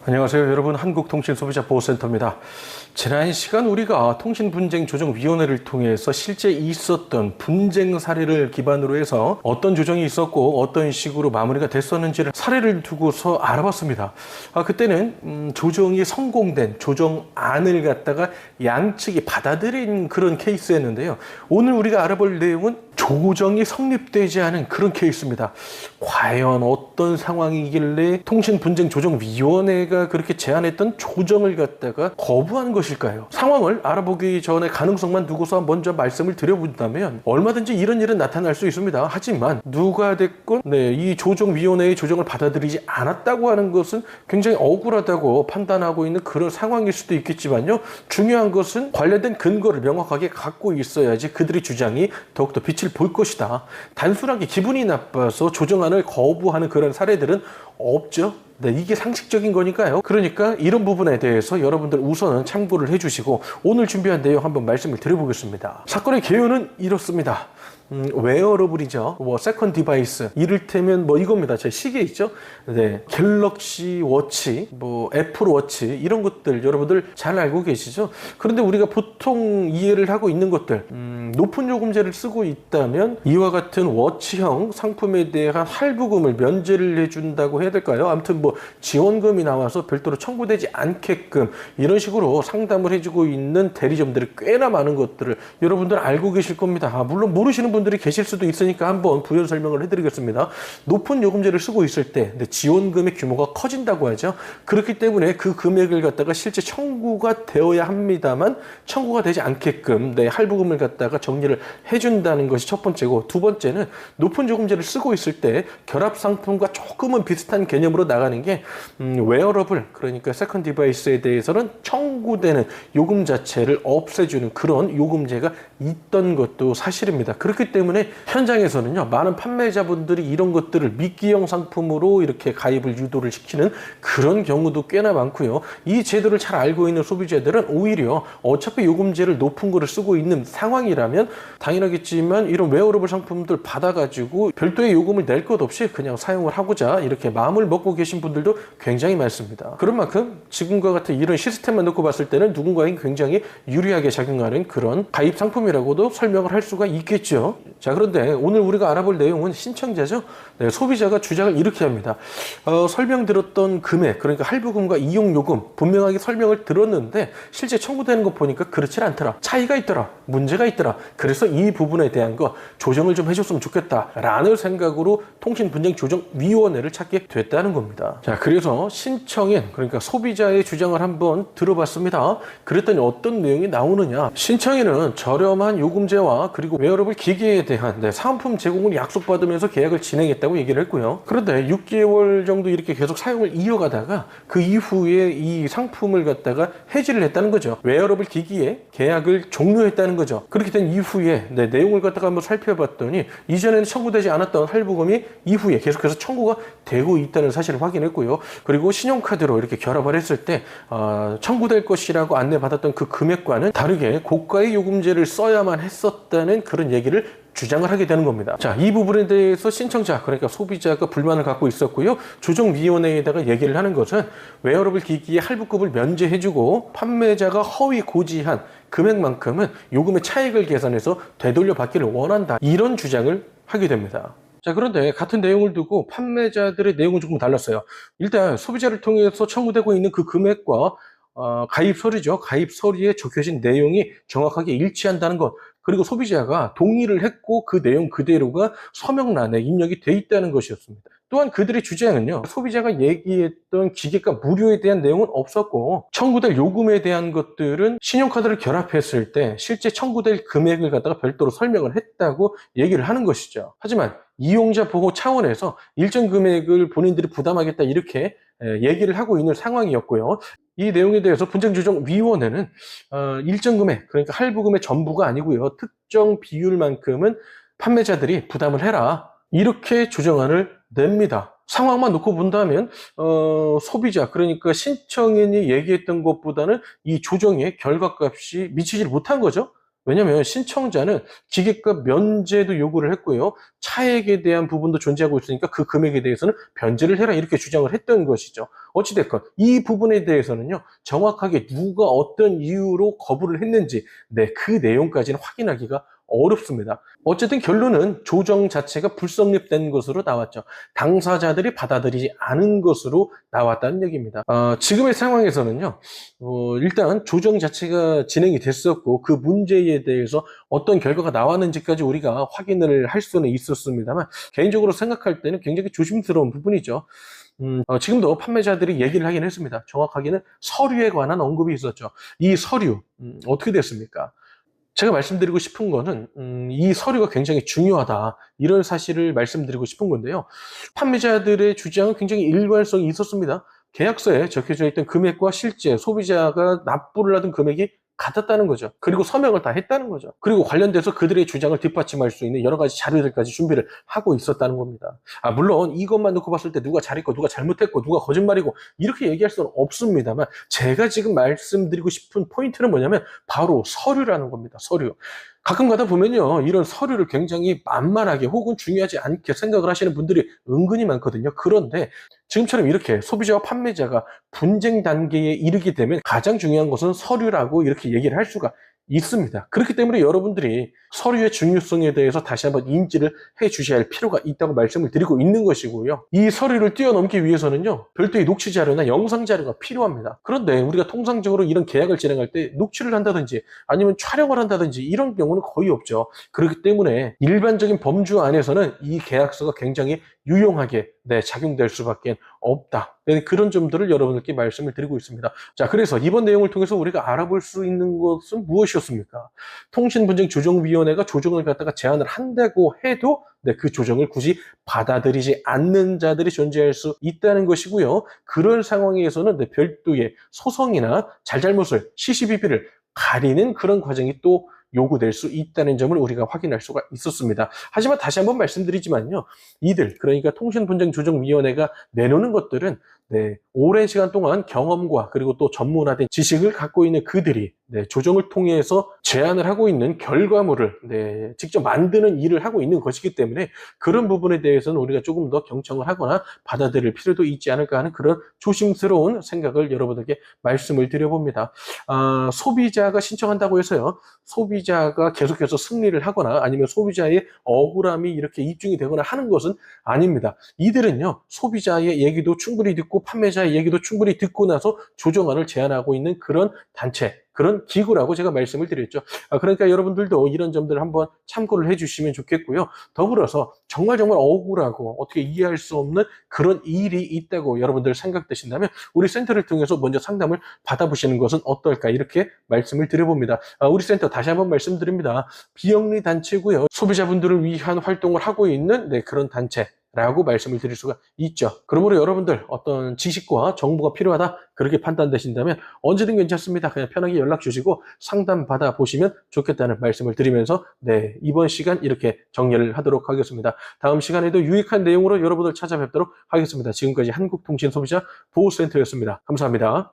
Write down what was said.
안녕하세요 여러분, 한국통신소비자보호센터입니다. 지난 시간 우리가 통신분쟁조정위원회를 통해서 실제 있었던 분쟁 사례를 기반으로 해서 어떤 조정이 있었고 어떤 식으로 마무리가 됐었는지를 사례를 두고서 알아봤습니다. 그때는 조정이 성공된 조정안을 갖다가 양측이 받아들인 그런 케이스였는데요. 오늘 우리가 알아볼 내용은 조정이 성립되지 않은 그런 케이스입니다. 과연 어떤 상황이길래 통신분쟁조정위원회가 그렇게 제안했던 조정을 갖다가 거부한 것일까요? 상황을 알아보기 전에 가능성만 두고서 먼저 말씀을 드려본다면 얼마든지 이런 일은 나타날 수 있습니다. 하지만 누가 됐건 이 조정위원회의 조정을 받아들이지 않았다고 하는 것은 굉장히 억울하다고 판단하고 있는 그런 상황일 수도 있겠지만요. 중요한 것은 관련된 근거를 명확하게 갖고 있어야지 그들의 주장이 더욱더 빛을 볼 것이다. 단순하게 기분이 나빠서 조정안을 거부하는 그런 사례들은 없죠. 이게 상식적인 거니까요. 그러니까 이런 부분에 대해서 여러분들 우선은 참고를 해주시고 오늘 준비한 내용 한번 말씀을 드려보겠습니다. 사건의 개요는 이렇습니다. 웨어러블이죠. 세컨 디바이스. 이를테면 이겁니다. 제 시계 있죠? 갤럭시 워치, 애플 워치, 이런 것들 여러분들 잘 알고 계시죠? 그런데 우리가 보통 이해를 하고 있는 것들, 높은 요금제를 쓰고 있다면 이와 같은 워치형 상품에 대한 할부금을 면제를 해준다고 해야 될까요? 아무튼 지원금이 나와서 별도로 청구되지 않게끔 이런 식으로 상담을 해주고 있는 대리점들이 꽤나 많은 것들을 여러분들 알고 계실 겁니다. 물론 모르시는 분들이 계실 수도 있으니까 한번 부연 설명을 해드리겠습니다. 높은 요금제를 쓰고 있을 때 지원금의 규모가 커진다고 하죠. 그렇기 때문에 그 금액을 갖다가 실제 청구가 되어야 합니다만 청구가 되지 않게끔 할부금을 갖다가 정리를 해준다는 것이 첫 번째고, 두 번째는 높은 요금제를 쓰고 있을 때 결합 상품과 조금은 비슷한 개념으로 나가는 게 웨어러블, 그러니까 세컨 디바이스에 대해서는 청구되는 요금 자체를 없애주는 그런 요금제가 있던 것도 사실입니다. 그렇기 때문에 현장에서는요, 많은 판매자분들이 이런 것들을 미끼형 상품으로 이렇게 가입을 유도를 시키는 그런 경우도 꽤나 많고요. 이 제도를 잘 알고 있는 소비자들은 오히려 어차피 요금제를 높은 거를 쓰고 있는 상황이라면 당연하겠지만 이런 웨어러블 상품들 받아가지고 별도의 요금을 낼 것 없이 그냥 사용을 하고자 이렇게 마음을 먹고 계신 분들도 굉장히 많습니다. 그런 만큼 지금과 같은 이런 시스템만 놓고 봤을 때는 누군가에게 굉장히 유리하게 작용하는 그런 가입 상품이라고도 설명을 할 수가 있겠죠. 자, 그런데 오늘 우리가 알아볼 내용은 신청자죠. 소비자가 주장을 이렇게 합니다. 설명드렸던 금액, 그러니까 할부금과 이용요금 분명하게 설명을 들었는데 실제 청구되는 거 보니까 그렇지 않더라. 차이가 있더라. 문제가 있더라. 그래서 이 부분에 대한 거 조정을 좀 해줬으면 좋겠다 라는 생각으로 통신분쟁조정위원회를 찾게 됐다는 겁니다. 자, 그래서 신청인, 그러니까 소비자의 주장을 한번 들어봤습니다. 그랬더니 어떤 내용이 나오느냐. 신청인은 저렴한 요금제와 그리고 웨어러블 기기에 대한 상품 제공을 약속받으면서 계약을 진행했다고 얘기를 했고요. 그런데 6개월 정도 이렇게 계속 사용을 이어가다가 그 이후에 이 상품을 갖다가 해지를 했다는 거죠. 웨어러블 기기에 계약을 종료했다는 거죠. 그렇게 된 이후에 내용을 갖다가 한번 살펴봤더니 이전에는 청구되지 않았던 할부금이 이후에 계속해서 청구가 되고 있다는 사실을 확인했고요. 그리고 신용카드로 이렇게 결합을 했을 때 청구될 것이라고 안내받았던 그 금액과는 다르게 고가의 요금제를 써야만 했었다는 그런 얘기를 주장을 하게 되는 겁니다. 자, 이 부분에 대해서 신청자, 그러니까 소비자가 불만을 갖고 있었고요. 조정위원회에다가 얘기를 하는 것은 웨어러블 기기의 할부금을 면제해주고 판매자가 허위 고지한 금액만큼은 요금의 차익을 계산해서 되돌려 받기를 원한다. 이런 주장을 하게 됩니다. 자, 그런데 같은 내용을 두고 판매자들의 내용은 조금 달랐어요. 일단 소비자를 통해서 청구되고 있는 그 금액과 가입 서류죠. 가입 서류에 적혀진 내용이 정확하게 일치한다는 것. 그리고 소비자가 동의를 했고 그 내용 그대로가 서명란에 입력이 돼 있다는 것이었습니다. 또한 그들의 주장은요, 소비자가 얘기했던 기계가 무료에 대한 내용은 없었고 청구될 요금에 대한 것들은 신용카드를 결합했을 때 실제 청구될 금액을 갖다가 별도로 설명을 했다고 얘기를 하는 것이죠. 하지만 이용자 보호 차원에서 일정 금액을 본인들이 부담하겠다 이렇게 얘기를 하고 있는 상황이었고요. 이 내용에 대해서 분쟁조정위원회는 일정 금액, 그러니까 할부금의 전부가 아니고요, 특정 비율만큼은 판매자들이 부담을 해라, 이렇게 조정안을 냅니다. 상황만 놓고 본다면 소비자, 그러니까 신청인이 얘기했던 것보다는 이 조정의 결과값이 미치질 못한 거죠. 왜냐하면 신청자는 기계값 면제도 요구를 했고요. 차액에 대한 부분도 존재하고 있으니까 그 금액에 대해서는 변제를 해라 이렇게 주장을 했던 것이죠. 어찌됐건 이 부분에 대해서는요. 정확하게 누가 어떤 이유로 거부를 했는지 그 내용까지는 확인하기가 어렵습니다. 어쨌든 결론은 조정 자체가 불성립된 것으로 나왔죠. 당사자들이 받아들이지 않은 것으로 나왔다는 얘기입니다. 지금의 상황에서는요. 일단 조정 자체가 진행이 됐었고 그 문제에 대해서 어떤 결과가 나왔는지까지 우리가 확인을 할 수는 있었습니다만 개인적으로 생각할 때는 굉장히 조심스러운 부분이죠. 지금도 판매자들이 얘기를 하긴 했습니다. 정확하게는 서류에 관한 언급이 있었죠. 이 서류 어떻게 됐습니까? 제가 말씀드리고 싶은 거는 이 서류가 굉장히 중요하다 이런 사실을 말씀드리고 싶은 건데요. 판매자들의 주장은 굉장히 일관성이 있었습니다. 계약서에 적혀져 있던 금액과 실제 소비자가 납부를 하던 금액이 같았다는 거죠. 그리고 서명을 다 했다는 거죠. 그리고 관련돼서 그들의 주장을 뒷받침할 수 있는 여러 가지 자료들까지 준비를 하고 있었다는 겁니다. 물론 이것만 놓고 봤을 때 누가 잘했고 누가 잘못했고 누가 거짓말이고 이렇게 얘기할 수는 없습니다만 제가 지금 말씀드리고 싶은 포인트는 뭐냐면 바로 서류라는 겁니다. 서류. 가끔 가다 보면요, 이런 서류를 굉장히 만만하게 혹은 중요하지 않게 생각을 하시는 분들이 은근히 많거든요. 그런데 지금처럼 이렇게 소비자와 판매자가 분쟁 단계에 이르게 되면 가장 중요한 것은 서류라고 이렇게 얘기를 할 수가 있습니다. 그렇기 때문에 여러분들이 서류의 중요성에 대해서 다시 한번 인지를 해 주셔야 할 필요가 있다고 말씀을 드리고 있는 것이고요. 이 서류를 뛰어넘기 위해서는요, 별도의 녹취 자료나 영상 자료가 필요합니다. 그런데 우리가 통상적으로 이런 계약을 진행할 때 녹취를 한다든지 아니면 촬영을 한다든지 이런 경우는 거의 없죠. 그렇기 때문에 일반적인 범주 안에서는 이 계약서가 굉장히 유용하게 작용될 수밖에 없다. 그런 점들을 여러분들께 말씀을 드리고 있습니다. 자, 그래서 이번 내용을 통해서 우리가 알아볼 수 있는 것은 무엇이었습니까? 통신분쟁조정위원회가 조정을 갖다가 제안을 한다고 해도 그 조정을 굳이 받아들이지 않는 자들이 존재할 수 있다는 것이고요. 그런 상황에서는 별도의 소송이나 잘잘못을 시시비비를 가리는 그런 과정이 또 요구될 수 있다는 점을 우리가 확인할 수가 있었습니다. 하지만 다시 한번 말씀드리지만요. 그러니까 통신분쟁조정위원회가 내놓는 것들은 오랜 시간 동안 경험과 그리고 또 전문화된 지식을 갖고 있는 그들이 조정을 통해서 제안을 하고 있는 결과물을 직접 만드는 일을 하고 있는 것이기 때문에 그런 부분에 대해서는 우리가 조금 더 경청을 하거나 받아들일 필요도 있지 않을까 하는 그런 조심스러운 생각을 여러분들께 말씀을 드려봅니다. 소비자가 신청한다고 해서요. 소비자가 계속해서 승리를 하거나 아니면 소비자의 억울함이 이렇게 입증이 되거나 하는 것은 아닙니다. 이들은요. 소비자의 얘기도 충분히 듣고 판매자의 얘기도 충분히 듣고 나서 조정안을 제안하고 있는 그런 단체, 그런 기구라고 제가 말씀을 드렸죠. 그러니까 여러분들도 이런 점들을 한번 참고를 해주시면 좋겠고요. 더불어서 정말 억울하고 어떻게 이해할 수 없는 그런 일이 있다고 여러분들 생각되신다면 우리 센터를 통해서 먼저 상담을 받아보시는 것은 어떨까 이렇게 말씀을 드려봅니다. 우리 센터 다시 한번 말씀드립니다. 비영리 단체고요. 소비자분들을 위한 활동을 하고 있는 그런 단체. 라고 말씀을 드릴 수가 있죠. 그러므로 여러분들 어떤 지식과 정보가 필요하다 그렇게 판단되신다면 언제든 괜찮습니다. 그냥 편하게 연락 주시고 상담 받아 보시면 좋겠다는 말씀을 드리면서 이번 시간 이렇게 정리를 하도록 하겠습니다. 다음 시간에도 유익한 내용으로 여러분들 찾아뵙도록 하겠습니다. 지금까지 한국통신소비자보호센터였습니다. 감사합니다.